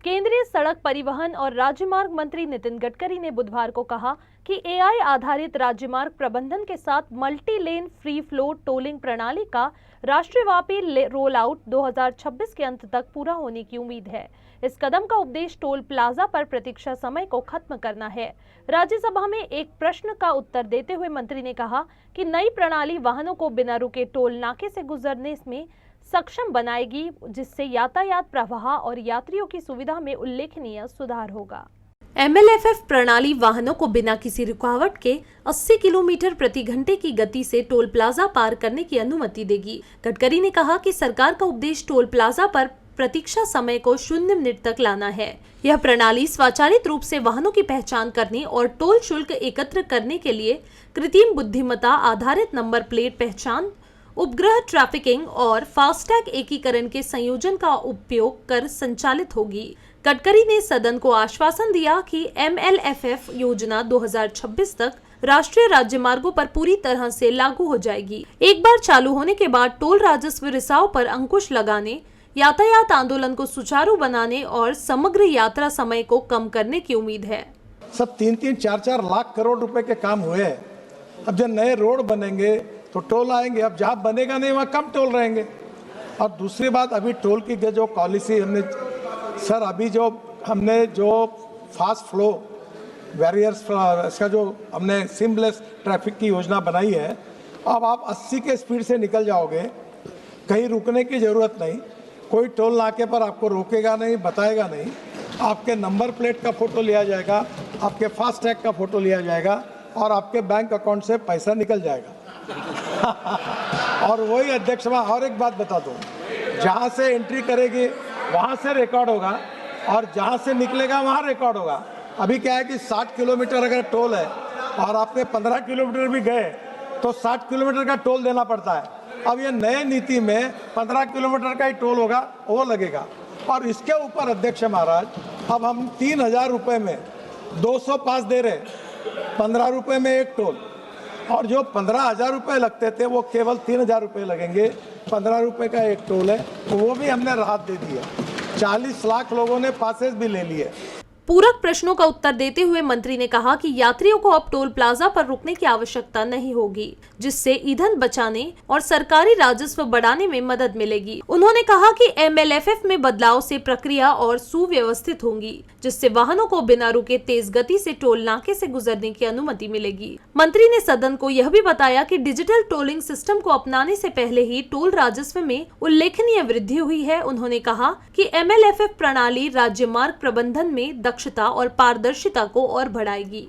केंद्रीय सड़क परिवहन और राजमार्ग मंत्री नितिन गडकरी ने बुधवार को कहा कि एआई आधारित राज्यमार्ग प्रबंधन के साथ multi lane free flow tolling प्रणाली का राष्ट्रव्यापी रोल आउट 2026 के अंत तक पूरा होने की उम्मीद है। इस कदम का उद्देश्य टोल प्लाजा पर प्रतीक्षा समय को खत्म करना है। राज्यसभा में एक प्रश्न का उत्तर देते हुए मंत्री ने कहा कि नई प्रणाली वाहनों को बिना रुके टोल नाके से गुजरने में सक्षम बनाएगी, जिससे यातायात प्रवाह और यात्रियों की सुविधा में उल्लेखनीय सुधार होगा। MLFF प्रणाली वाहनों को बिना किसी रुकावट के 80 किलोमीटर प्रति घंटे की गति से टोल प्लाजा पार करने की अनुमति देगी। गडकरी ने कहा कि सरकार का उद्देश्य टोल प्लाजा पर प्रतीक्षा समय को 0 मिनट तक लाना है। यह प्रणाली स्वचालित रूप से वाहनों की पहचान करने और टोल शुल्क एकत्र करने के लिए कृत्रिम बुद्धिमत्ता आधारित नंबर प्लेट पहचान, उपग्रह ट्रैफिकिंग और फास्टैग एकीकरण के संयोजन का उपयोग कर संचालित होगी। गडकरी ने सदन को आश्वासन दिया कि MLFF योजना 2026 तक राष्ट्रीय राजमार्गों पर पूरी तरह से लागू हो जाएगी। एक बार चालू होने के बाद टोल राजस्व रिसाव पर अंकुश लगाने, यातायात आंदोलन को सुचारू बनाने और समग्र यात्रा समय को कम करने की उम्मीद है। सब 3-3, 4-4 लाख करोड़ रुपए के काम हुए हैं। अब जब नए रोड बनेंगे तो टोल आएंगे। अब जहाँ बनेगा नहीं वहाँ कम टोल रहेंगे। और दूसरी बात, अभी टोल की जो पॉलिसी हमने जो फास्ट फ्लो बैरियर्स इसका जो हमने सीमलेस ट्रैफिक की योजना बनाई है, अब आप 80 के स्पीड से निकल जाओगे, कहीं रुकने की ज़रूरत नहीं, कोई टोल नाके पर आपको रोकेगा नहीं, बताएगा नहीं, आपके नंबर प्लेट का फ़ोटो लिया जाएगा, आपके फास्टैग का फ़ोटो लिया जाएगा और आपके बैंक अकाउंट से पैसा निकल जाएगा। और वही अध्यक्ष, और एक बात बता दूं, जहां से एंट्री करेगी वहां से रिकॉर्ड होगा और जहां से निकलेगा वहां रिकॉर्ड होगा। अभी क्या है कि 60 किलोमीटर अगर टोल है और आपने 15 किलोमीटर भी गए तो 60 किलोमीटर का टोल देना पड़ता है। अब ये नए नीति में 15 किलोमीटर का ही टोल होगा, वो लगेगा। और इसके ऊपर अध्यक्ष महाराज, अब हम 3000 रुपये में 200 पास दे रहे, 15 रुपये में एक टोल, और जो 15,000 रुपये लगते थे वो केवल 3,000 रुपये लगेंगे। 15 रुपये का एक टोल है, तो वो भी हमने राहत दे दी है। 40 लाख लोगों ने पासेस भी ले लिए। पूरक प्रश्नों का उत्तर देते हुए मंत्री ने कहा कि यात्रियों को अब टोल प्लाजा पर रुकने की आवश्यकता नहीं होगी, जिससे ईंधन बचाने और सरकारी राजस्व बढ़ाने में मदद मिलेगी। उन्होंने कहा कि MLFF में बदलाव से प्रक्रिया और सुव्यवस्थित होंगी, जिससे वाहनों को बिना रुके तेज गति से टोल नाके से गुजरने की अनुमति मिलेगी। मंत्री ने सदन को यह भी बताया कि डिजिटल टोलिंग सिस्टम को अपनाने से पहले ही टोल राजस्व में उल्लेखनीय वृद्धि हुई है। उन्होंने कहा कि MLFF प्रणाली राज्य मार्ग प्रबंधन में दक्षता और पारदर्शिता को और बढ़ाएगी।